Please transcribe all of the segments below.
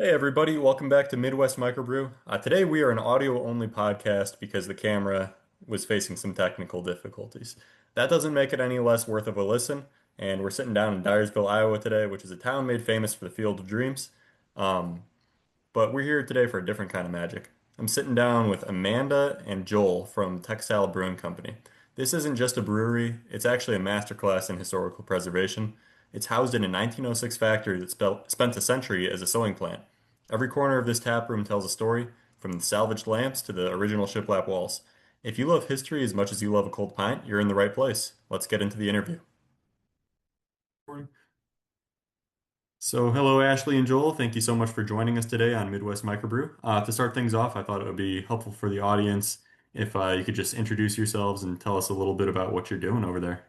Hey everybody, welcome back to Midwest Microbrew. Today we are an audio-only podcast because the camera was facing some technical difficulties. That doesn't make it any less worth of a listen, and we're sitting down in Dyersville, Iowa today, which is a town made famous for the Field of Dreams. Um, but we're here today for a different kind of magic. I'm sitting down with Amanda and Joel from Textile Brewing Company. This isn't just a brewery, it's actually a masterclass in historical preservation. It's housed in a 1906 factory that spent a century as a sewing plant. Every corner of this tap room tells a story, from the salvaged lamps to the original shiplap walls. If you love history as much as you love a cold pint, you're in the right place. Let's get into the interview. So, hello, Ashley and Joel. Thank you so much for joining us today on Midwest Microbrew. To start things off, I thought it would be helpful for the audience if you could just introduce yourselves and tell us a little bit about what you're doing over there.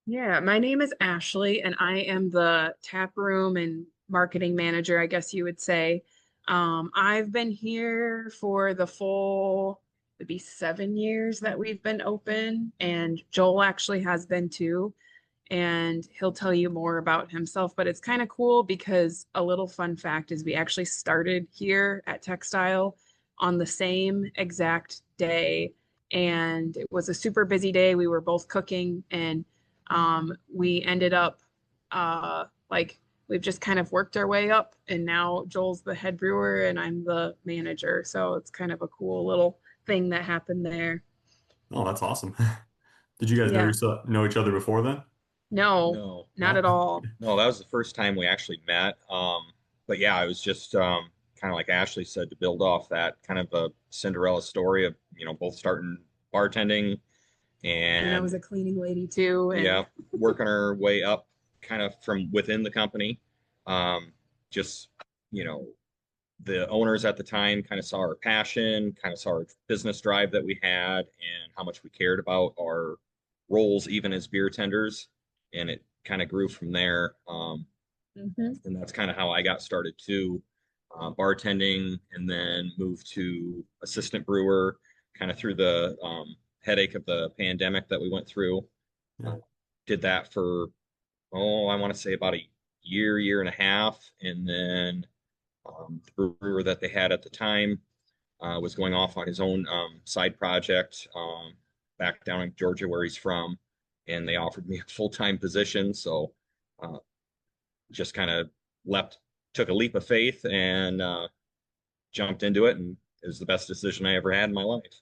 Yeah, my name is Ashley, and I am the tap room and marketing manager, I guess you would say. I've been here for the full, it'd be 7 years that we've been open, and Joel actually has been too, and he'll tell you more about himself. But it's kind of cool because a little fun fact is we actually started here at Textile on the same exact day, and it was a super busy day. We were both cooking and we ended up like we've just kind of worked our way up, and now Joel's the head brewer and I'm the manager. So it's kind of a cool little thing that happened there. Oh, that's awesome. Did you guys Yeah. know each other before then? No, No, not No. at all. no, that was the first time we actually met. But yeah, I was just kind of like Ashley said, to build off that kind of a Cinderella story of, both starting bartending And I and was a cleaning lady too. And yeah, working our way up kind of from within the company. Um, just, you know, the owners at the time kind of saw our passion, kind of saw our business drive that we had and how much we cared about our roles, even as beer tenders. And it kind of grew from there. Mhm. And that's kind of how I got started too, bartending, and then moved to assistant brewer, kind of through the headache of the pandemic that we went through. Yeah. Uh, did that for, I want to say about a year and a half, and then the brewer that they had at the time was going off on his own side project back down in Georgia, where he's from, and they offered me a full-time position. So uh, just kind of leapt, took a leap of faith, and jumped into it, and it was the best decision I ever had in my life.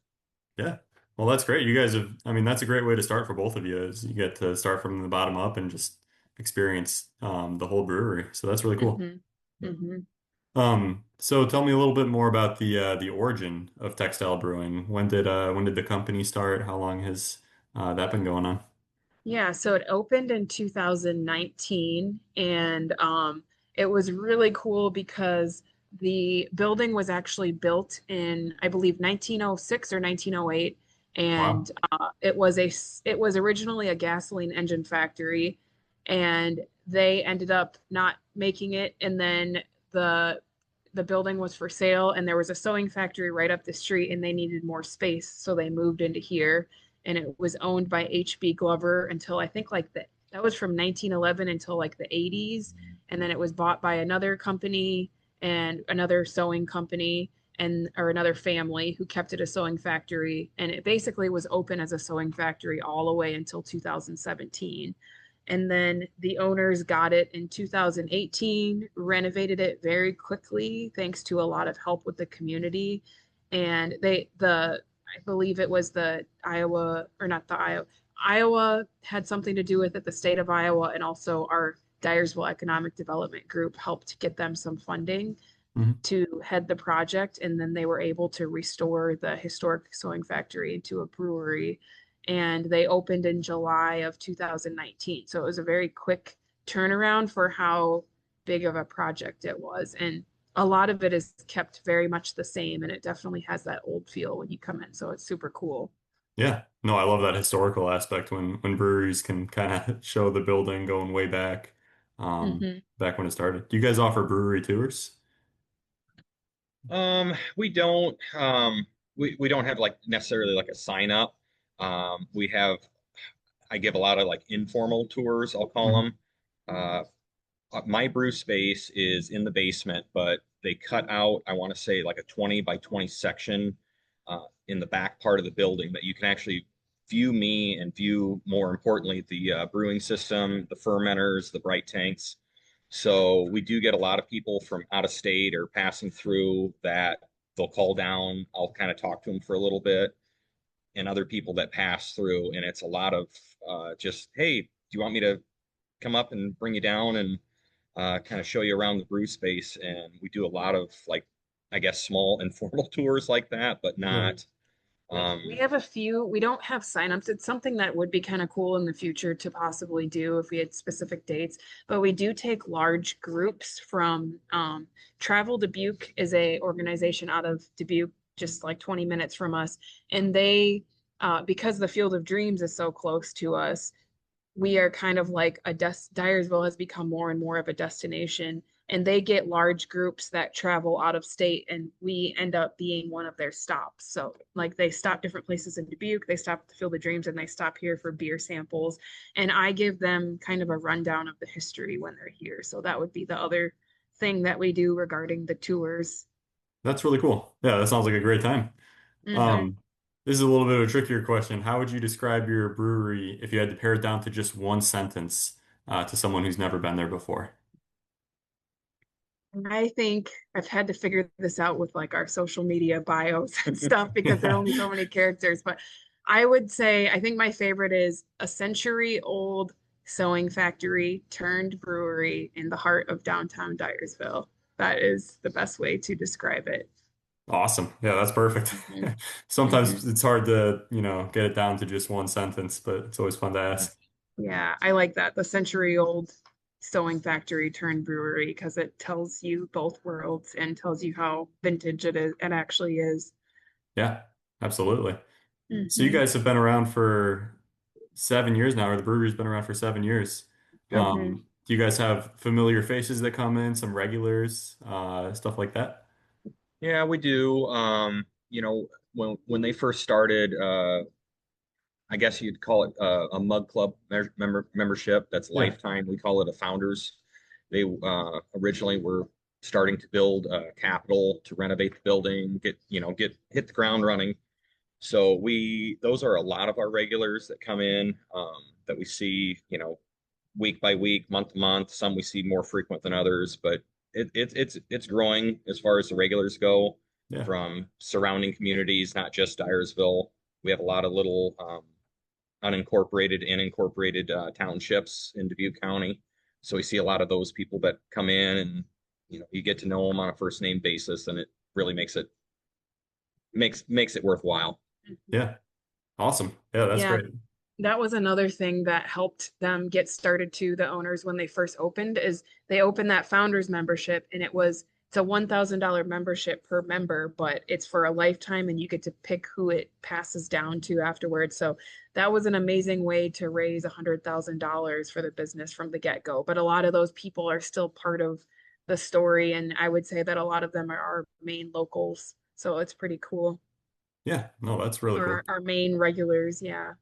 Yeah. Well, that's great. You guys have, I mean, that's a great way to start for both of you is you get to start from the bottom up and just experience the whole brewery. So that's really cool. Mhm. Mhm. So tell me a little bit more about the origin of textile brewing. When did the company start? How long has that been going on? Yeah, so it opened in 2019, and it was really cool because the building was actually built in, I believe, 1906 or 1908, Wow. and it was originally a gasoline engine factory, and they ended up not making it, and then the the building was for sale, and there was a sewing factory right up the street, and they needed more space, so they moved into here, and it was owned by HB Glover until I think like that was from 1911 until like the 80s, and then it was bought by another company and another sewing company, and or another family who kept it a sewing factory, and it basically was open as a sewing factory all the way until 2017. And then the owners got it in 2018, renovated it very quickly thanks to a lot of help with the community. And I believe it was the Iowa, or not the Iowa had something to do with it, the state of Iowa, and also our Dyersville Economic Development Group helped get them some funding Mhm. to head the project, and then they were able to restore the historic sewing factory into a brewery. And they opened in July of 2019. So it was a very quick turnaround for how big of a project it was. And a lot of it is kept very much the same, and it definitely has that old feel when you come in. So it's super cool. Yeah. No, I love that historical aspect when breweries can kind of show the building going way back, Hmm. back when it started. Do you guys offer brewery tours? We don't we don't have like necessarily like a sign up. We have I give a lot of like informal tours, I'll call Mhm. them. my brew space is in the basement, but they cut out, I want to say like a 20 by 20 section in the back part of the building that you can actually view me and view, more importantly, the brewing system, the fermenters, the bright tanks. So we do get a lot of people from out of state or passing through that they'll call down. I'll kind of talk to them for a little bit, and other people that pass through. And it's a lot of just, hey, do you want me to come up and bring you down and kind of show you around the brew space? And we do a lot of like, I guess, small informal tours like that, but Right. not. We have a few, we don't have signups. It's something that would be kind of cool in the future to possibly do if we had specific dates. But we do take large groups from Travel Dubuque is a organization out of Dubuque, just like 20 minutes from us. And they, because the Field of Dreams is so close to us, we are kind of like Dyersville has become more and more of a destination, and they get large groups that travel out of state, and we end up being one of their stops. So like they stop different places in Dubuque, they stop at the Field of Dreams, and they stop here for beer samples. And I give them kind of a rundown of the history when they're here. So that would be the other thing that we do regarding the tours. That's really cool. Yeah, that sounds like a great time. Hmm. Um, this is a little bit of a trickier question. How would you describe your brewery if you had to pare it down to just one sentence to someone who's never been there before? I think I've had to figure this out with like our social media bios and stuff because there are only so many characters. But I would say I think my favorite is a century-old sewing factory turned brewery in the heart of downtown Dyersville. That is the best way to describe it. Awesome. Yeah, that's perfect. Hmm. Hmm. Sometimes it's hard to, get it down to just one sentence, but it's always fun to ask. Yeah, I like that. The century-old sewing factory turned brewery because it tells you both worlds and tells you how vintage it actually is. Yeah, absolutely. So you Hmm. guys have been around for 7 years now, or the brewery's been around for 7 years. Yep. Do you guys have familiar faces that come in, some regulars, stuff like that? Yeah, we do. When they first started, I guess you'd call it a mug club membership. That's Yeah. lifetime. We call it a founders. They originally were starting to build capital to renovate the building, get hit the ground running. So those are a lot of our regulars that come in, that we see, week by week, month to month. Some we see more frequent than others, but it's growing as far as the regulars go Yeah. from surrounding communities, not just Dyersville. We have a lot of little unincorporated and incorporated townships in Dubuque County. So we see a lot of those people that come in, and you get to know them on a first name basis, and it really makes it worthwhile. Yeah. Awesome. Yeah, that's Yeah, great. that was another thing that helped them get started to the owners when they first opened is they opened that founders membership, and it's a $1,000 membership per member, but it's for a lifetime and you get to pick who it passes down to afterwards. So that was an amazing way to raise $100,000 for the business from the get-go. But a lot of those people are still part of the story, and I would say that a lot of them are our main locals. So it's pretty cool. Yeah. No, that's really Or cool. our main regulars, yeah.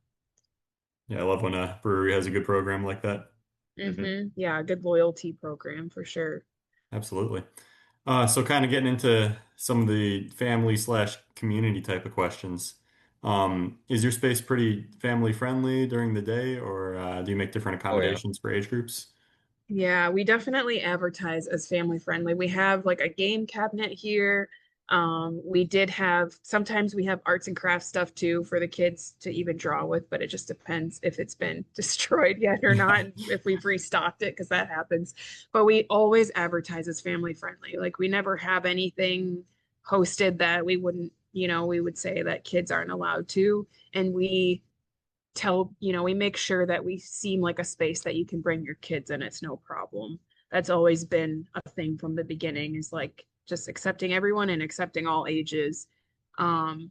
Yeah, I love when a brewery has a good program like that. Mhm. Yeah, good loyalty program for sure. Absolutely. So kind of getting into some of the family slash community type of questions. Is your space pretty family friendly during the day, or do you make different Oh yeah. accommodations for age groups? Yeah, we definitely advertise as family friendly. We have like a game cabinet here. We did have sometimes we have arts and crafts stuff too for the kids to even draw with, but it just depends if it's been destroyed yet or not, Yeah. and if we've restocked it because that happens. But we always advertise as family friendly. Like we never have anything hosted that we wouldn't, we would say that kids aren't allowed to. And we make sure that we seem like a space that you can bring your kids in. It's no problem. That's always been a thing from the beginning is like just accepting everyone and accepting all ages. Um,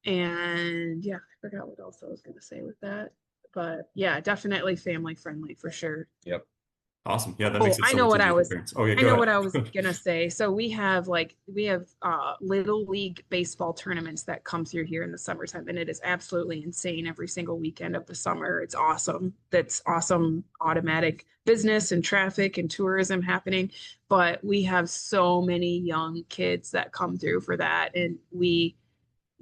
and yeah, I forgot what else I was going to say with that. But yeah, definitely family friendly for sure. Yep. Awesome. Yeah, that makes Oh, it so much easier for parents. Oh yeah, I go know ahead. what I was gonna say. So we have little league baseball tournaments that come through here in the summertime, and it is absolutely insane every single weekend of the summer. It's awesome. That's awesome automatic business and traffic and tourism happening. But we have so many young kids that come through for that, and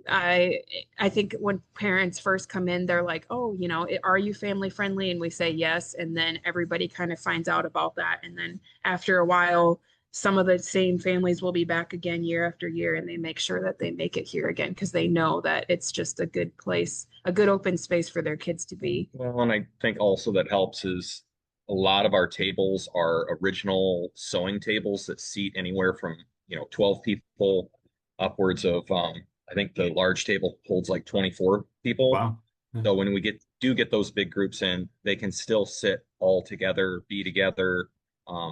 I I think when parents first come in, they're like, "Oh, are you family friendly?" And we say yes, and then everybody kind of finds out about that, and then after a while, some of the same families will be back again year after year, and they make sure that they make it here again because they know that it's just a good place, a good open space for their kids to be. Well, and I think also that helps is a lot of our tables are original sewing tables that seat anywhere from, 12 people upwards of, I think the large table holds like 24 people. Wow. Yeah. So when we get those big groups in, they can still sit all together, be together,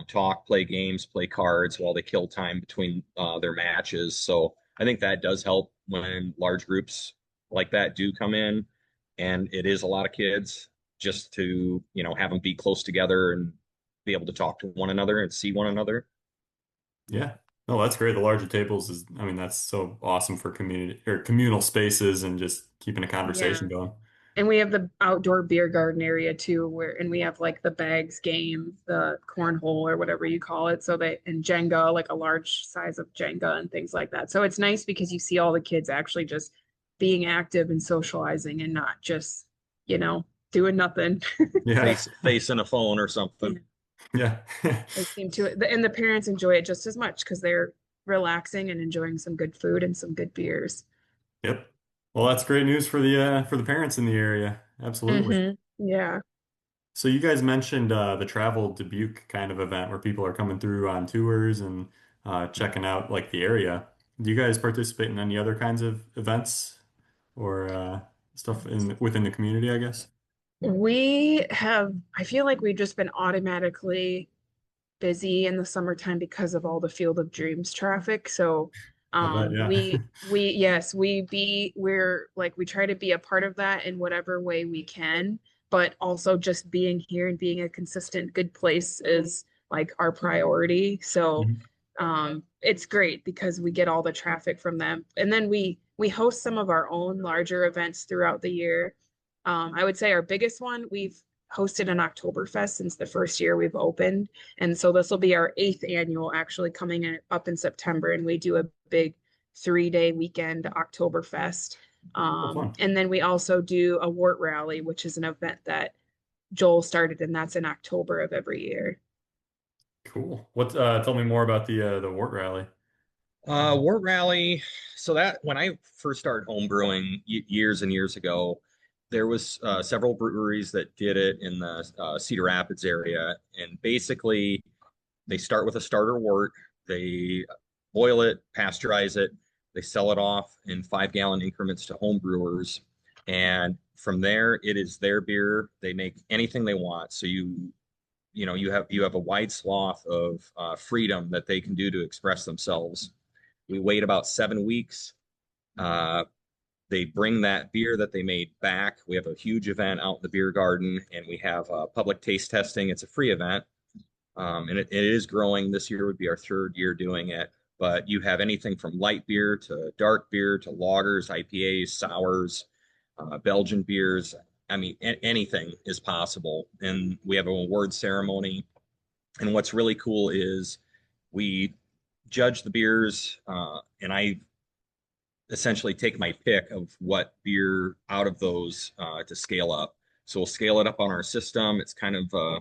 talk, play games, play cards while they kill time between their matches. So I think that does help when large groups like that do come in, and it is a lot of kids, just to have them be close together and be able to talk to one another and see one another. Yeah. No, that's great. The larger tables is, I mean, that's so awesome for community or communal spaces and just keeping a Yeah. conversation going. And we have the outdoor beer garden area too, and we have like the bags game, the cornhole or whatever you call it. And Jenga, like a large size of Jenga and things like that. So it's nice because you see all the kids actually just being active and socializing and not just, doing nothing. Yeah. Facing a phone or something. Yeah. They seem to, and the parents enjoy it just as much because they're relaxing and enjoying some good food and some good beers. Yep. Well, that's great news for the parents in the area. Absolutely. Yeah. So you guys mentioned the Travel Dubuque kind of event where people are coming through on tours and checking out like the area. Do you guys participate in any other kinds of events or stuff in within the community, I guess? I feel like we've just been automatically busy in the summertime because of all the Field of Dreams traffic. So I bet, yeah. yes, we're like we try to be a part of that in whatever way we can, but also just being here and being a consistent good place is like our priority. So Mhm. it's great because we get all the traffic from them. And then we host some of our own larger events throughout the year. I would say our biggest one, we've hosted an Oktoberfest since the first year we've opened. And so this will be our eighth annual actually coming up in September. And we do a big 3-day weekend Oktoberfest. Oh, fun. And then we also do a wort rally, which is an event that Joel started, and that's in October of every year. Cool. What tell me more about the Wart Rally. Wort Rally. So that when I first started home brewing years and years ago, there was several breweries that did it in the Cedar Rapids area, and basically they start with a starter wort, they boil it, pasteurize it, they sell it off in 5 gallon increments to home brewers, and from there it is their beer. They make anything they want, so you have a wide swath of freedom that they can do to express themselves. We wait about 7 weeks. Uh, they bring that beer that they made back. We have a huge event out in the beer garden, and we have public taste testing. It's a free event, and it is growing. This year would be our third year doing it. But you have anything from light beer to dark beer to lagers, IPAs, sours, Belgian beers. I mean, anything is possible. And we have an award ceremony. And what's really cool is we judge the beers, and I essentially take my pick of what beer out of those to scale up. So we'll scale it up on our system. It's kind of a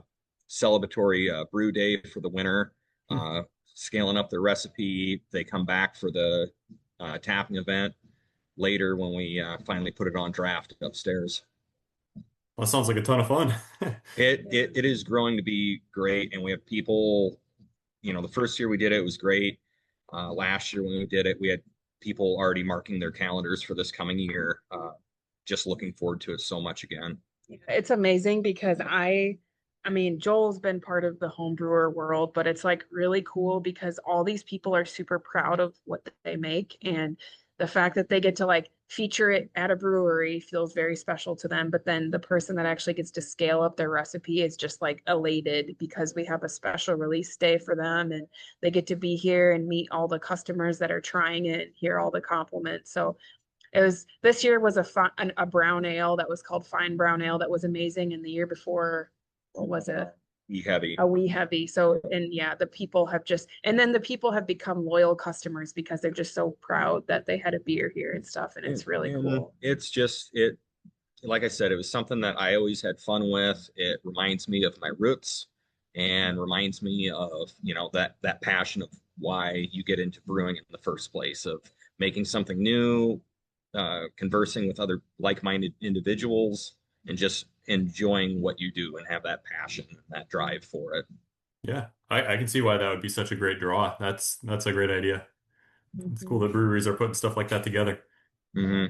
celebratory brew day for the winner, Hmm. uh, scaling up the recipe. They come back for the tapping event later when we finally put it on draft upstairs. Well, that sounds like a ton of fun. It is growing to be great, and we have people. The first year we did it, it was great. Last year when we did it, we had people already marking their calendars for this coming year. Just looking forward to it so much again. It's amazing because I mean, Joel's been part of the home brewer world, but it's like really cool because all these people are super proud of what they make. And the fact that they get to like feature it at a brewery feels very special to them. But then the person that actually gets to scale up their recipe is just like elated because we have a special release day for them and they get to be here and meet all the customers that are trying it and hear all the compliments. So it was this year was a brown ale that was called Fine Brown Ale that was amazing. And the year before, what was it? Be heavy. A wee heavy. So, and yeah, the people have just, and then the people have become loyal customers because they're just so proud that they had a beer here and stuff. And it's really And cool. it's just it like I said, it was something that I always had fun with. It reminds me of my roots and reminds me of, that passion of why you get into brewing in the first place, of making something new, conversing with other like-minded individuals, and just enjoying what you do and have that passion and that drive for it. Yeah, I can see why that would be such a great draw. That's a great idea. It's cool Mhm. that breweries are putting stuff like that together. Hmm.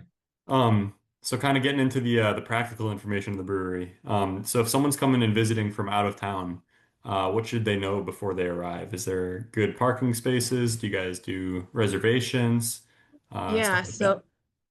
So kind of getting into the practical information of the brewery. So if someone's coming and visiting from out of town, what should they know before they arrive? Is there good parking spaces? Do you guys do reservations? Yeah, Stuff like that. so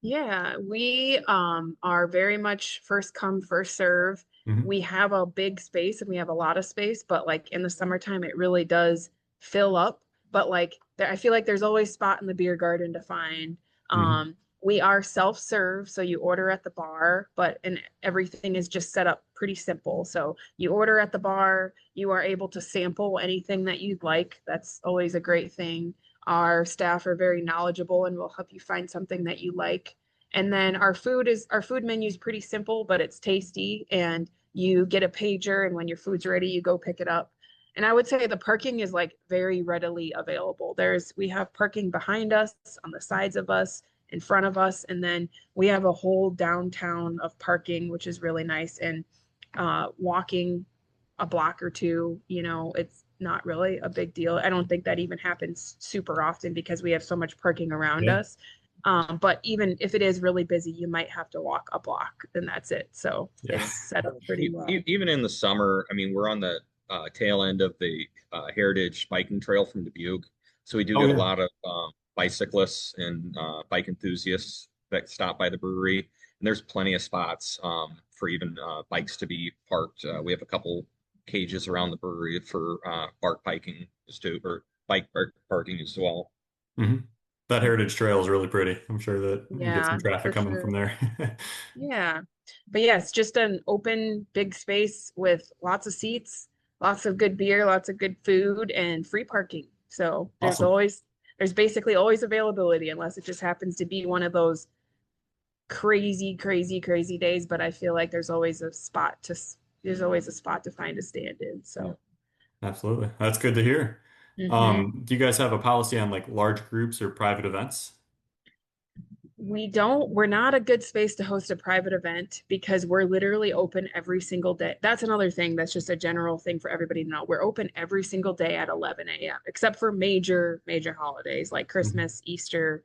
yeah, we are very much first come, first serve. Hmm. We have a big space and we have a lot of space, but like in the summertime it really does fill up. But like there, I feel like there's always spot in the beer garden to find. Hmm. We are self-serve, so you order at the bar, but and everything is just set up pretty simple. So you order at the bar, you are able to sample anything that you'd like. That's always a great thing. Our staff are very knowledgeable and will help you find something that you like. And then our food menu is pretty simple, but it's tasty. And you get a pager, and when your food's ready, you go pick it up. And I would say the parking is like very readily available. We have parking behind us, on the sides of us, in front of us, and then we have a whole downtown of parking, which is really nice. And walking a block or two, it's not really a big deal. I don't think that even happens super often because we have so much parking around Yeah. us. But even if it is really busy, you might have to walk a block, and that's it. So Yeah. it's set up pretty well. Even in the summer, I mean, we're on the tail end of the Heritage Biking Trail from Dubuque, so we do Oh get a yeah. lot of bicyclists and bike enthusiasts that stop by the brewery, and there's plenty of spots for even bikes to be parked. We have a couple cages around the brewery for park biking or parking as well. Hmm. That Heritage Trail is really pretty. I'm sure that you get some Yeah, traffic for coming from sure. there. Yeah. But yeah, it's just an open, big space with lots of seats, lots of good beer, lots of good food, and free parking. So Awesome. there's basically always availability unless it just happens to be one of those crazy, crazy, crazy days. But I feel like there's always a spot to find a stand in. Yeah, So, absolutely. That's good to hear. mhm. Do you guys have a policy on like large groups or private events? We're not a good space to host a private event because we're literally open every single day. That's another thing that's just a general thing for everybody to know. We're open every single day at 11 a.m., except for major holidays like Mhm. Christmas, Easter,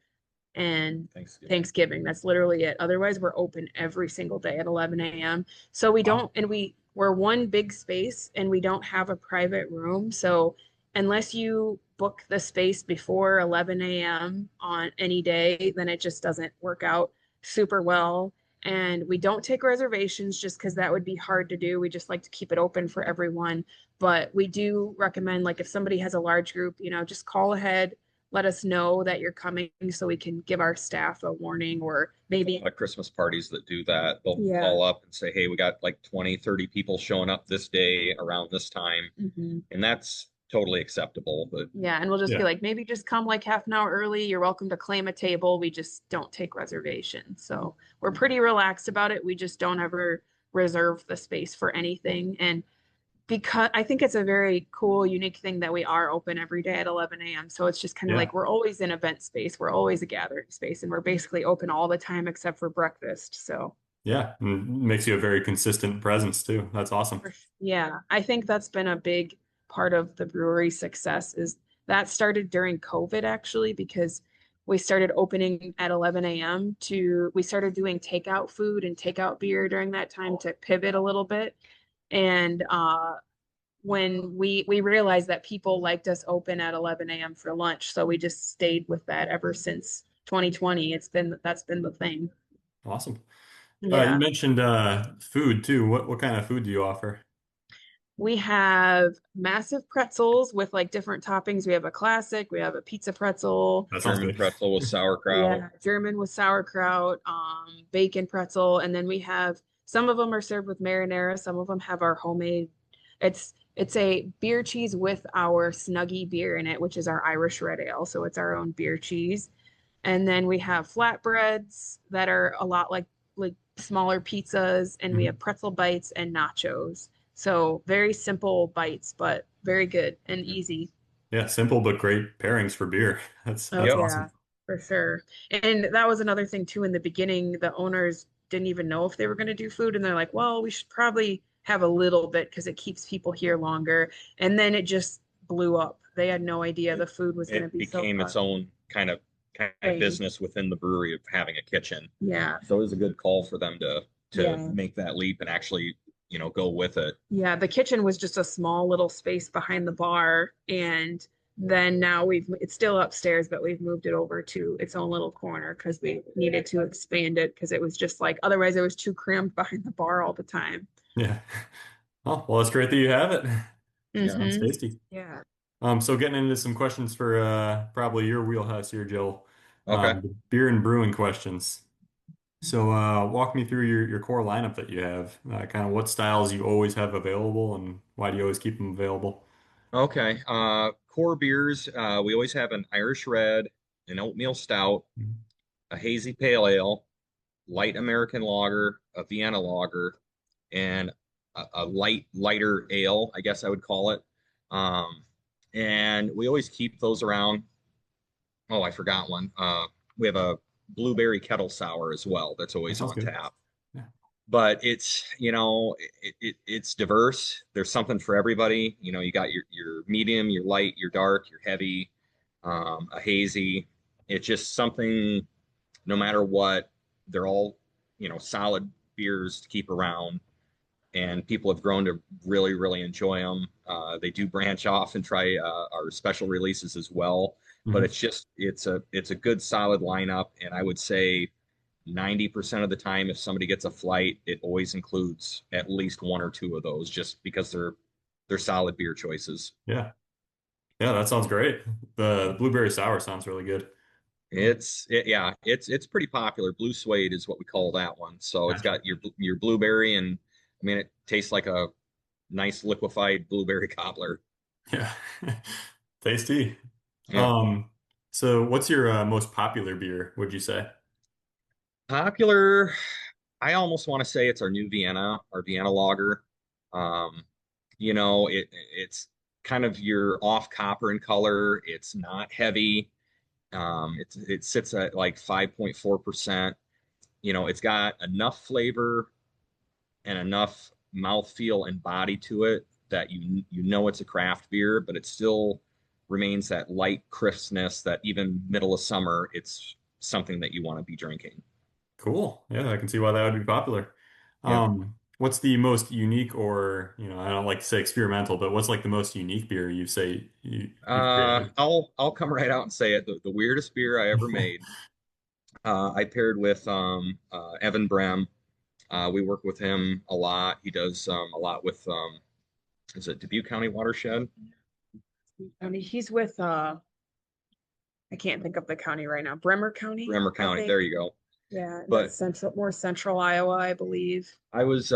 and Thanksgiving. Thanksgiving. That's literally it. Otherwise, we're open every single day at 11 a.m. So we Wow. don't, and we're one big space and we don't have a private room. So unless you book the space before 11 a.m. on any day, then it just doesn't work out super well. And we don't take reservations just because that would be hard to do. We just like to keep it open for everyone. But we do recommend, like, if somebody has a large group, just call ahead, let us know that you're coming so we can give our staff a warning, or There's a maybe, lot of Christmas parties that do that. They'll yeah. call up and say, hey, we got like 20, 30 people showing up this day around this time. Mhm. And that's totally acceptable. But Yeah, and we'll just be Yeah. like, maybe just come like half an hour early. You're welcome to claim a table. We just don't take reservations. So we're pretty relaxed about it. We just don't ever reserve the space for anything. And because I think it's a very cool, unique thing that we are open every day at 11 a.m. So it's just kind of Yeah. like we're always in event space. We're always a gathering space, and we're basically open all the time except for breakfast. So Yeah. And makes you a very consistent presence too. That's awesome. yeah, I think that's been a big part of the brewery's success is that started during COVID actually, because we started opening at 11 a.m. We started doing takeout food and takeout beer during that time to pivot a little bit. And when we realized that people liked us open at 11 a.m. for lunch, so we just stayed with that ever since 2020. That's been the thing. Awesome. You Yeah. mentioned food too. What kind of food do you offer? We have massive pretzels with like different toppings. We have a classic, we have a pizza pretzel, That sounds German good. pretzel with sauerkraut. yeah, German with sauerkraut, bacon pretzel, and then we have some of them are served with marinara, some of them have our homemade. It's a beer cheese with our Snuggie beer in it, which is our Irish red ale, so it's our own beer cheese. And then we have flatbreads that are a lot like smaller pizzas, and we Mhm. have pretzel bites and nachos. So very simple bites, but very good and easy. Yeah, simple but great pairings for beer. Oh That's Yep. yeah, awesome. for sure. And that was another thing too in the beginning, the owners didn't even know if they were going to do food and they're like, "Well, we should probably have a little bit because it keeps people here longer." And then it just blew up. They had no idea the It, food was going to it be so became its fun. own kind of Thing. business within the brewery of having a kitchen. Yeah. So it was a good call for them to Yeah. make that leap and actually, go with it. Yeah, the kitchen was just a small little space behind the bar, and then now it's still upstairs, but we've moved it over to its own little corner because we needed to expand it because it was just like otherwise it was too cramped behind the bar all the time. Yeah. Oh, well, it's great that you have it. Yeah. Sounds Mm-hmm. tasty. Yeah. So getting into some questions for probably your wheelhouse here, Jill. Okay. The beer and brewing questions. So walk me through your core lineup that you have. Kind of what styles you always have available and why do you always keep them available? Okay. Core beers. We always have an Irish Red, an oatmeal stout, Mhm. a hazy pale ale, light American lager, a Vienna lager, and a lighter ale, I guess I would call it. Um, and we always keep those around. Oh, I forgot one. We have a blueberry kettle sour as well. That's That always sounds on good. tap. Yeah. But it's diverse. There's something for everybody. You got your medium, your light, your dark, your heavy, a hazy. It's just something. No matter what, they're all solid beers to keep around, and people have grown to really really enjoy them. They do branch off and try our special releases as well, but Mhm. it's a good solid lineup, and I would say 90% of the time, if somebody gets a flight, it always includes at least one or two of those, just because they're solid beer choices. Yeah. Yeah, that sounds great. The blueberry sour sounds really good. Oh, Yeah, it's pretty popular. Blue suede is what we call that one. So it's gotcha. got your blueberry, and I mean it tastes like a nice liquefied blueberry cobbler. Yeah. Tasty. Yeah. Um, so what's your most popular beer, would you say? Popular, I almost want to say it's our Vienna lager. Um, it's kind of your off copper in color. It's not heavy. It sits at like 5.4%. It's got enough flavor and enough mouthfeel and body to it that you know it's a craft beer, but it still remains that light crispness that even middle of summer, it's something that you want to be drinking. Cool. Yeah, I can see why that would be popular. Yeah. What's the most unique or, I don't like to say experimental, but what's like the most unique beer you say you've created? I'll come right out and say it. The weirdest beer I ever made. I paired with Evan Brem. We work with him a lot. He does a lot with is it Dubuque County Watershed? I mean, he's with I can't think of the county right now. Bremer County, Bremer I County. think. There you go. Yeah, and that's But more central Iowa, I believe. I was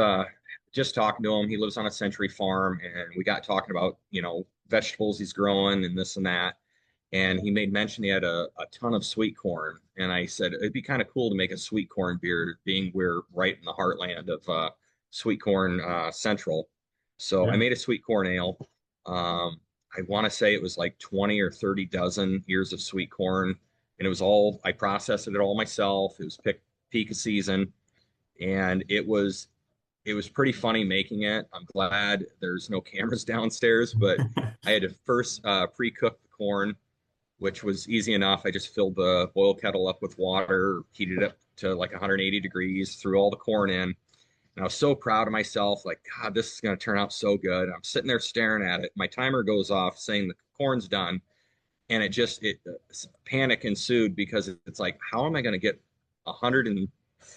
just talking to him. He lives on a century farm, and we got talking about, vegetables he's growing and this and that. And he made mention he had a ton of sweet corn. And I said it'd be kind of cool to make a sweet corn beer, being we're right in the heartland of sweet corn central. So I Yeah. made a sweet corn ale. I want to say it was like 20 or 30 dozen ears of sweet corn. And I processed it all myself. It was peak of season, and it was pretty funny making it. I'm glad there's no cameras downstairs, but I had to first pre-cook the corn, which was easy enough. I just filled the boil kettle up with water, heated it up to like 180 degrees, threw all the corn in, and I was so proud of myself. Like, God, this is going to turn out so good. I'm sitting there staring at it. My timer goes off saying the corn's done, and it panic ensued because it's like, how am I going to get 100 and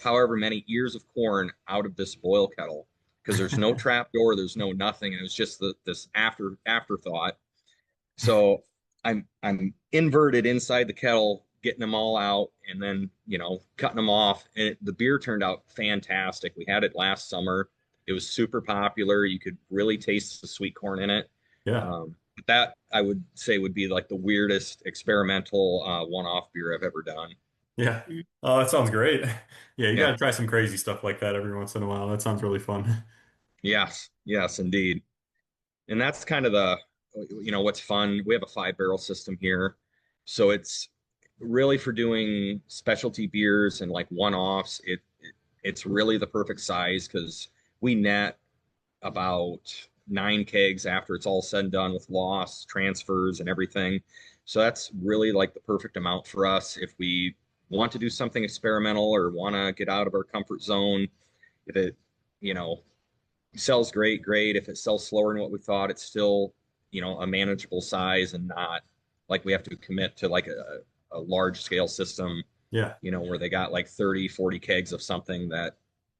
however many ears of corn out of this boil kettle? Because there's no trap door, there's no nothing, and it was just this afterthought. So I'm inverted inside the kettle, getting them all out, and then cutting them off. And the beer turned out fantastic. We had it last summer. It was super popular. You could really taste the sweet corn in it. Yeah. That I would say would be like the weirdest experimental one-off beer I've ever done. Yeah. Oh, that sounds great. Yeah, you got Yeah. to try some crazy stuff like that every once in a while. That sounds really fun. Yes. Yes, indeed. And that's kind of what's fun. We have a 5 barrel system here. So it's really for doing specialty beers and like one-offs. It's really the perfect size because we net about 9 kegs after it's all said and done with loss, transfers, and everything. So that's really like the perfect amount for us if we want to do something experimental or want to get out of our comfort zone. If it, you know, sells great, great. If it sells slower than what we thought, it's still, a manageable size and not like we have to commit to like a large scale system, Yeah. where they got like 30, 40 kegs of something that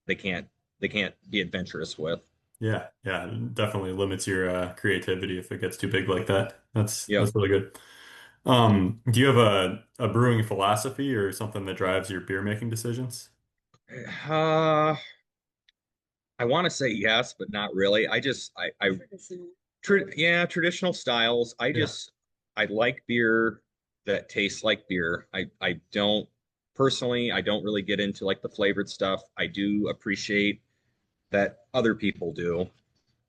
they can't they can't be adventurous with. Yeah. Yeah. It definitely limits your creativity if it gets too big like that. Yep. That's really good. Do you have a brewing philosophy or something that drives your beer making decisions? Uh, I want to say yes, but not really. Yeah, traditional styles. Yeah. I like beer that tastes like beer. I don't personally, I don't really get into like the flavored stuff. I do appreciate that other people do,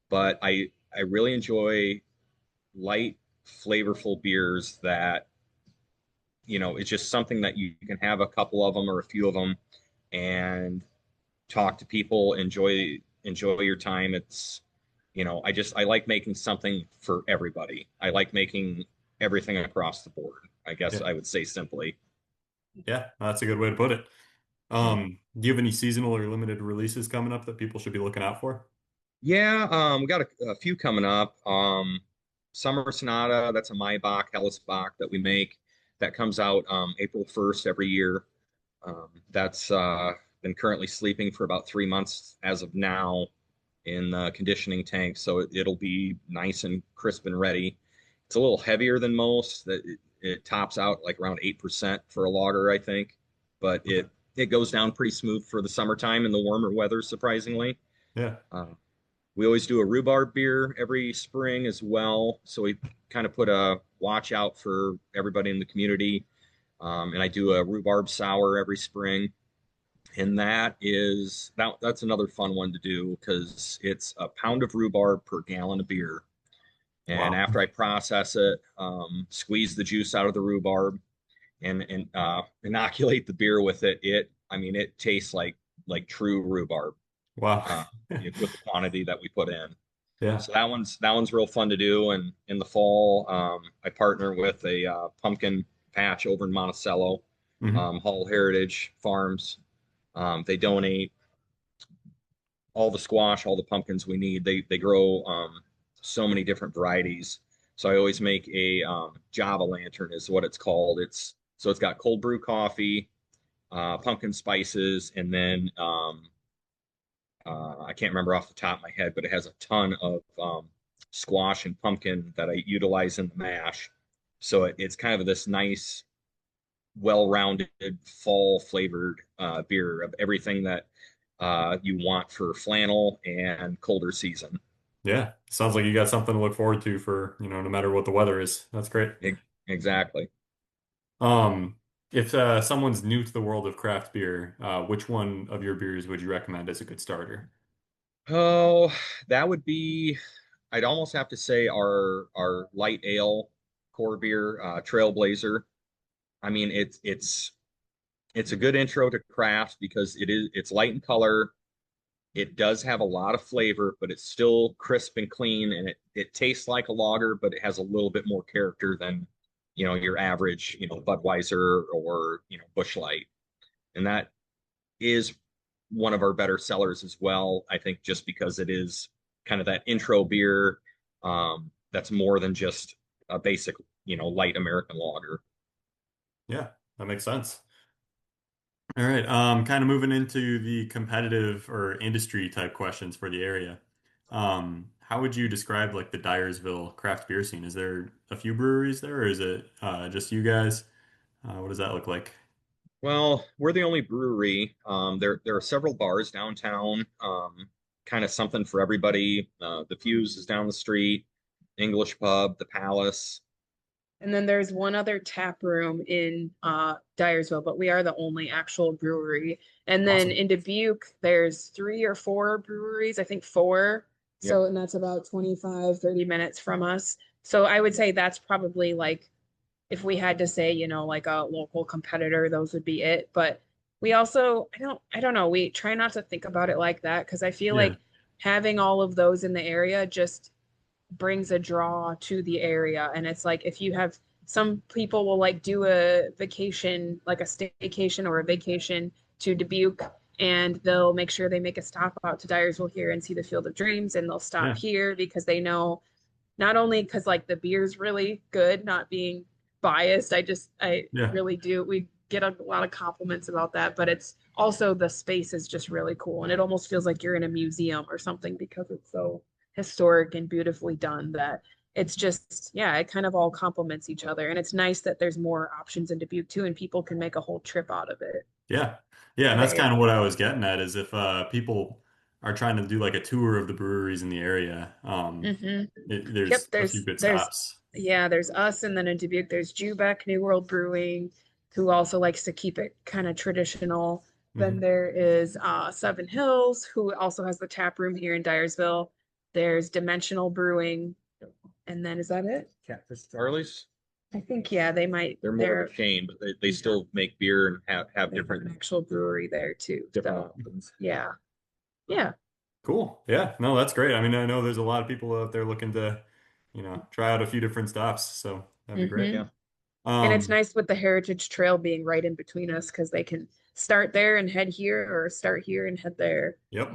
but I really enjoy light, flavorful beers that, it's just something that you can have a couple of them or a few of them and talk to people, enjoy your time. I like making something for everybody. I like making everything across the board. I guess Yeah. I would say simply. Yeah. That's a good way to put it. Do you have any seasonal or limited releases coming up that people should be looking out for? Yeah, we got a few coming up. Summer Sonata, that's a Maibach, Helles Bach that we make. That comes out April 1st every year. That's been currently sleeping for about 3 months as of now in the conditioning tank, so it'll be nice and crisp and ready. It's a little heavier than most. That it tops out like around 8% for a lager, I think, but Okay. it goes down pretty smooth for the summertime and the warmer weather, surprisingly. Yeah. Uh, we always do a rhubarb beer every spring as well, so we kind of put a watch out for everybody in the community. And I do a rhubarb sour every spring, and that's another fun one to do because it's a pound of rhubarb per gallon of beer. And Wow. after I process it, squeeze the juice out of the rhubarb and inoculate the beer with it, it tastes like true rhubarb Wow. uh, with the quantity that we put in. Yeah. So that one's real fun to do. And in the fall, I partner with a pumpkin patch over in Monticello, Hmm. Hall Heritage Farms. They donate all the squash, all the pumpkins we need. They grow so many different varieties. So I always make a Java lantern is what it's called. It's got cold brew coffee, pumpkin spices, and then I can't remember off the top of my head, but it has a ton of squash and pumpkin that I utilize in the mash. So it's kind of this nice, well-rounded fall flavored beer of everything that you want for flannel and colder season. Yeah. Sounds like you got something to look forward to for, no matter what the weather is. That's great. Exactly. Um, if someone's new to the world of craft beer, which one of your beers would you recommend as a good starter? Oh, that would be, I'd almost have to say our light ale core beer, Trailblazer. I mean, it's a good intro to craft because it's light in color. It does have a lot of flavor, but it's still crisp and clean, and it tastes like a lager, but it has a little bit more character than your average Budweiser or Busch Light, and that is one of our better sellers as well. I think just because it is kind of that intro beer that's more than just a basic light American lager. Yeah, that makes sense. All right. Kind of moving into the competitive or industry type questions for the area. How would you describe like the Dyersville craft beer scene? Is there a few breweries there, or is it just you guys? What does that look like? Well, we're the only brewery. There are several bars downtown, kind of something for everybody. The Fuse is down the street, English Pub, the Palace. And then there's one other tap room in Dyersville, but we are the only actual brewery. And then Awesome. in Dubuque, there's 3 or 4 breweries, I think 4. Yep. So, and that's about 25, 30 minutes from us. So I would say that's probably like, if we had to say, like a local competitor, those would be it. But we also, I don't know, we try not to think about it like that because I feel Yeah. like having all of those in the area just brings a draw to the area. And it's like if you have some people will like do a vacation, like a staycation or a vacation to Dubuque, and they'll make sure they make a stop out to Dyersville here and see the Field of Dreams, and they'll stop Yeah. here because they know not only because like the beer's really good, not being biased, I Yeah. really do. We get a lot of compliments about that, but it's also the space is just really cool, and it almost feels like you're in a museum or something because it's so historic and beautifully done that it's just, yeah, it kind of all complements each other, and it's nice that there's more options in Dubuque too, and people can make a whole trip out of it Yeah. Yeah. to And the that's kind of area. what I was getting at is if people are trying to do like a tour of the breweries in the area, Hmm. there's Yep, a few good there's stops. yeah, there's us, and then in Dubuque there's Jubeck New World Brewing, who also likes to keep it kind of traditional. Then Hmm. there is Seven Hills, who also has the tap room here in Dyersville. There's Dimensional Brewing, and then is that it? Catfish Charlie's. I think yeah, they might. They're more of a They're chain, but they yeah, still make beer and have they have an different actual brewery there too. different So options. yeah, yeah. Cool. Yeah. No, that's great. I mean, I know there's a lot of people out there looking to, try out a few different stops. So that'd be great. Hmm. Yeah. And it's Um, nice with the Heritage Trail being right in between us because they can start there and head here, or start here and head there. yep.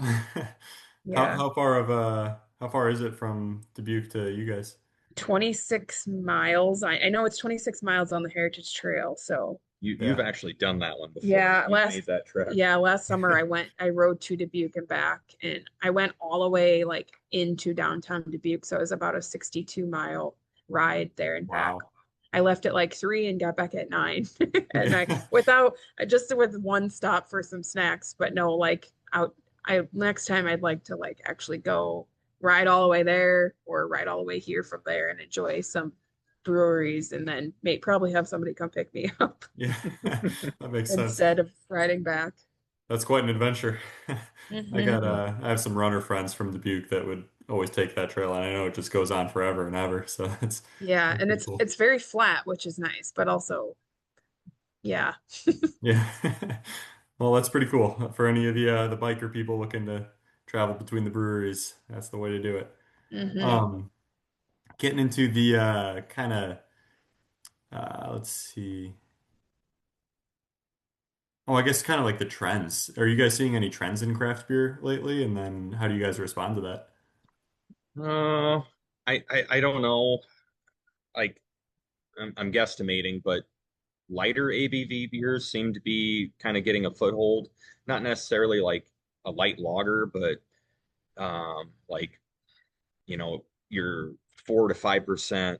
Yeah. How far is it from Dubuque to you guys? 26 miles. I know it's 26 miles on the Heritage Trail. So You've Yeah. actually done that one before. yeah, You've made that trek. last summer I rode to Dubuque and back, and I went all the way like into downtown Dubuque. So it was about a 62-mile ride there and back. Wow. I left at like 3 and got back at 9. And I Yeah. without just with one stop for some snacks, but no, like out I next time I'd like to like actually go ride all the way there or ride all the way here from there and enjoy some breweries, and then may probably have somebody come pick me up Yeah. That makes sense. instead of riding back. That's quite an adventure. Hmm. I have some runner friends from Dubuque that would always take that trail, and I know it just goes on forever and ever. So Yeah, it's and pretty it's cool. it's very flat, which is nice, but also yeah. Yeah. Well, that's pretty cool for any of the biker people looking to travel between the breweries. That's the way to do it. Hmm. Um, Getting into the kind of let's see. Oh, I guess kind of like the trends. Are you guys seeing any trends in craft beer lately? And then how do you guys respond to that? Uh, I don't know. Like I'm guesstimating, but lighter ABV beers seem to be kind of getting a foothold. Not necessarily like a light lager, but like your 4 to 5%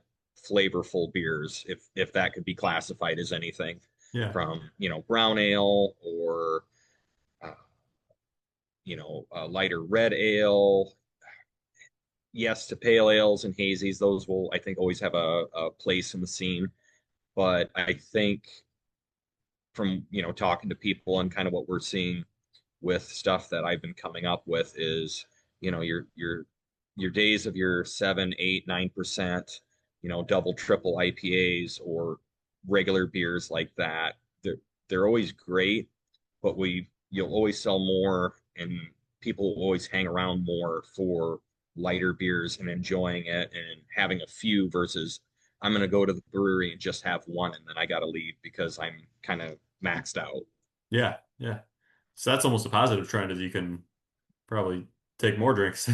flavorful beers, if that could be classified as anything, Yeah. from brown ale or a lighter red ale. Yes, to pale ales and hazies, those will I think always have a place in the scene. But I think from talking to people and kind of what we're seeing with stuff that I've been coming up with is your days of your 7, 8, 9%, double, triple IPAs or regular beers like that. They're always great, but you'll always sell more and people will always hang around more for lighter beers and enjoying it and having a few versus I'm going to go to the brewery and just have one and then I got to leave because I'm kind of maxed out. Yeah. Yeah. So that's almost a positive trend as you can probably take more drinks.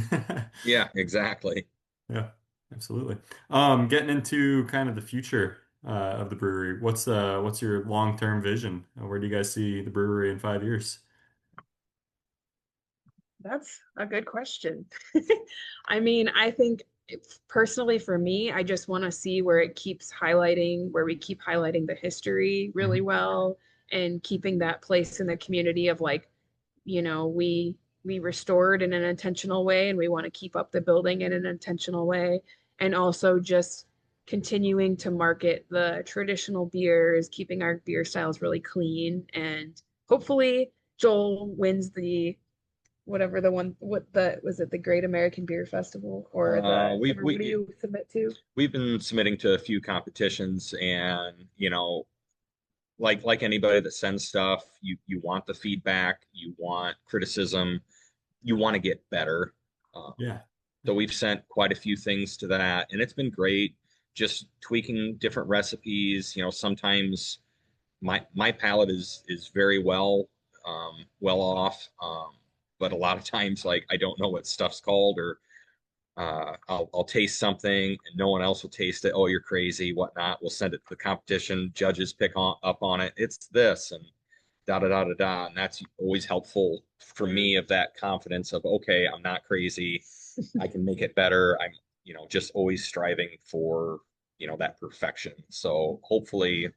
Yeah, exactly. Yeah. Absolutely. Getting into kind of the future of the brewery. What's your long-term vision? Where do you guys see the brewery in 5 years? That's a good question. I mean, I think personally for me, I just want to see where it keeps highlighting, where we keep highlighting the history really Hmm. well and keeping that place in the community of like, we restored in an intentional way and we want to keep up the building in an intentional way. And also just continuing to market the traditional beers, keeping our beer styles really clean. And hopefully Joel wins the whatever the one what the was it the Great American Beer Festival or the We or what do we you submit to? we've been submitting to a few competitions, and like anybody that sends stuff, you want the feedback, you want criticism, you want to get better. Um, Yeah. so we've sent quite a few things to that, and it's been great. Just tweaking different recipes. Sometimes my palate is very well off, but a lot of times like I don't know what stuff's called, or I'll taste something and no one else will taste it. Oh, you're crazy, whatnot. We'll send it to the competition. Judges up on it. It's this and da da da da da. And that's always helpful for me, of that confidence of, okay, I'm not crazy. I can make it better. I'm, just always striving for, that perfection. So hopefully,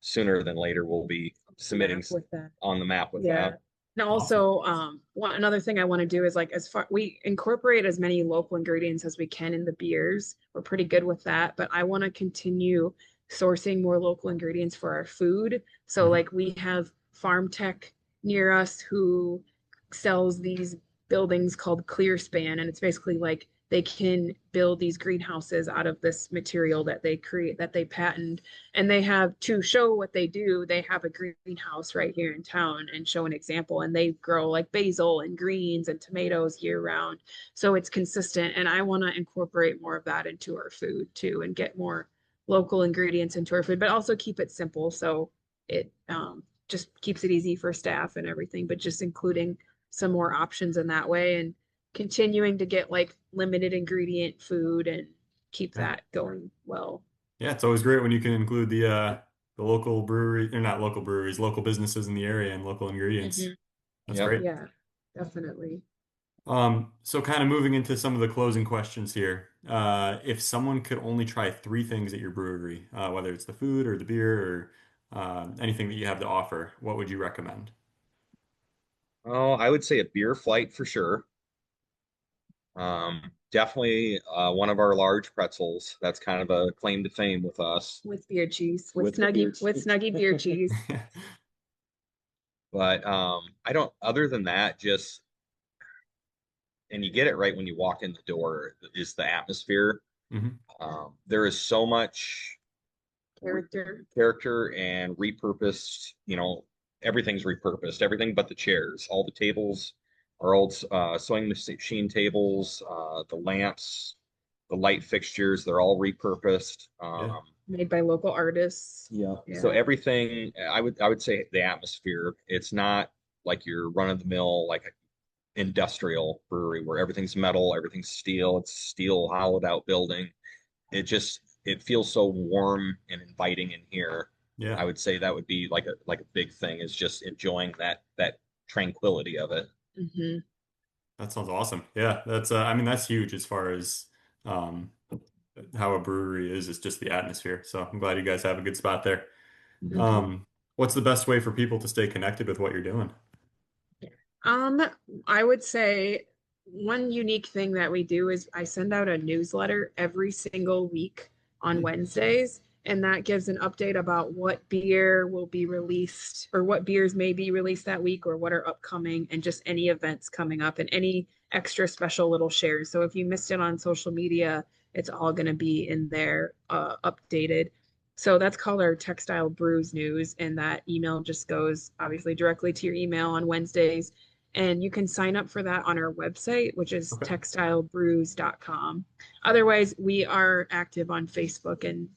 sooner than later, we'll be submitting Map with that. on the map with Yeah. that. And Awesome. also, another thing I want to do is like as far we incorporate as many local ingredients as we can in the beers. We're pretty good with that, but I want to continue sourcing more local ingredients for our food. So Hmm. like we have Farm Tech near us who sells these buildings called Clearspan, and it's basically like they can build these greenhouses out of this material that they create that they patent, and they have to show what they do. They have a greenhouse right here in town and show an example, and they grow like basil and greens and tomatoes year round, so it's consistent. And I want to incorporate more of that into our food too and get more local ingredients into our food, but also keep it simple so it just keeps it easy for staff and everything, but just including some more options in that way and continuing to get like limited ingredient food and keep Yeah. that going well. Yeah, it's always great when you can include the local brewery, or not local breweries, local businesses in the area and local ingredients. Mhm. That's Yep. great. Yeah, definitely. So kind of moving into some of the closing questions here. If someone could only try three things at your brewery, whether it's the food or the beer or anything that you have to offer, what would you recommend? Oh, I would say a beer flight for sure. Definitely one of our large pretzels. That's kind of a claim to fame with us. With beer cheese, with With the beer Snuggy beer cheese. But I don't, other than that, just, and you get it right when you walk in the door, is the atmosphere. Hmm. There is so much Character. character and repurposed, everything's repurposed, everything but the chairs. All the tables are old sewing machine tables, the lamps, the light fixtures, they're all repurposed. Yeah. Made by local artists. Yeah. So Yeah. everything, I would say the atmosphere, it's not like your run of the mill, like industrial brewery where everything's metal, everything's steel, it's steel hollowed out building. It feels so warm and inviting in here. Yeah. I would say that would be like a big thing, is just enjoying that tranquility of it. Hmm. That sounds awesome. Yeah, I mean that's huge as far as um how a brewery is. It's just the atmosphere. So I'm glad you guys have a good spot there. Mhm. Hmm. Um, what's the best way for people to stay connected with what you're doing? Um, I would say one unique thing that we do is I send out a newsletter every single week on Hmm. Wednesdays, and that gives an update about what beer will be released or what beers may be released that week or what are upcoming and just any events coming up and any extra special little shares. So if you missed it on social media, it's all going to be in there updated. So that's called our Textile Brews News, and that email just goes obviously directly to your email on Wednesdays, and you can sign up for that on our website, which is Okay. textilebrews.com. Otherwise, we are active on Facebook and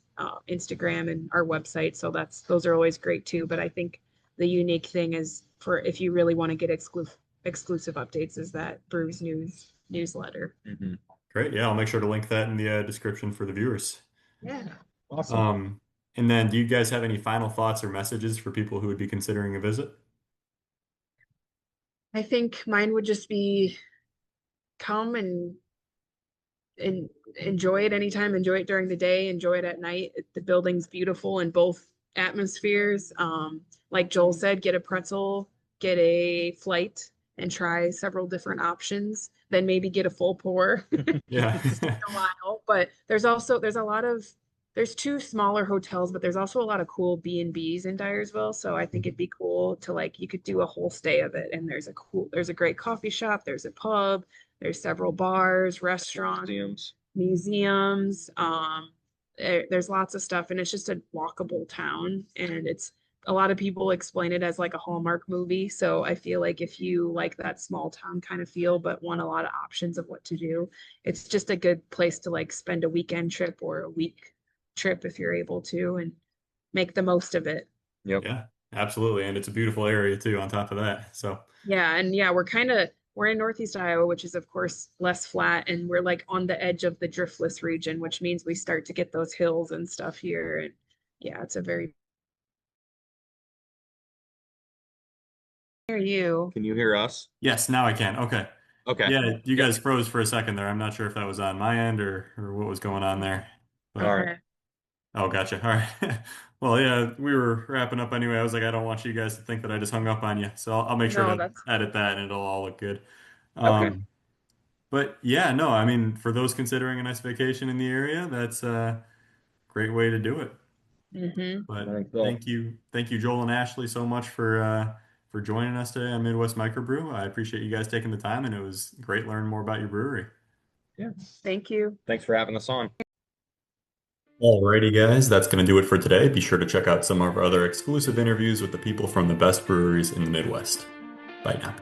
Instagram and our website, so those are always great too. But I think the unique thing is for if you really want to get exclusive updates is that Brews News newsletter. Mhm. Great. Yeah, I'll make sure to link that in the description for the viewers. Yeah. Awesome. Um, and then do you guys have any final thoughts or messages for people who would be considering a visit? I think mine would just be come and enjoy it anytime, enjoy it during the day, enjoy it at night. The building's beautiful in both atmospheres. Like Joel said, get a pretzel, get a flight, and try several different options. Then maybe get a full pour. Yeah. Just take a while. But there's a lot of there's two smaller hotels, but there's also a lot of cool B&Bs in Dyersville. So I think it'd be cool to like you could do a whole stay of it. And there's a great coffee shop, there's a pub, there's several bars, restaurants, Museums. museums. There's lots of stuff, and it's just a walkable town. And it's a lot of people explain it as like a Hallmark movie. So I feel like if you like that small town kind of feel, but want a lot of options of what to do, it's just a good place to like spend a weekend trip or a week trip if you're able to, and make the most of it. Yep. Yeah, absolutely. And it's a beautiful area too, on top of that. So, Yeah, and yeah, we're in Northeast Iowa, which is of course less flat, and we're like on the edge of the driftless region, which means we start to get those hills and stuff here. And yeah, it's a very near you. Can you hear us? yes, now I can. Okay. Okay. Yeah, you Yep. guys froze for a second there. I'm not sure if that was on my end or what was going on there. All But right. Okay. oh, gotcha. All right. Well, yeah, we were wrapping up anyway. I was like, I don't want you guys to think that I just hung up on you. So I'll make sure No, to that's edit that and it'll all look good. Okay. Um, but yeah, no, I mean, for those considering a nice vacation in the area, that's a great way to do it. mm-hmm. But Thanks, Bill. thank you, Joel and Ashley, so much for joining us today on Midwest Microbrew. I appreciate you guys taking the time, and it was great learning more about your brewery. Yeah. Thank you. Thanks for having us on. Alrighty, guys, that's going to do it for today. Be sure to check out some of our other exclusive interviews with the people from the best breweries in the Midwest. Bye now.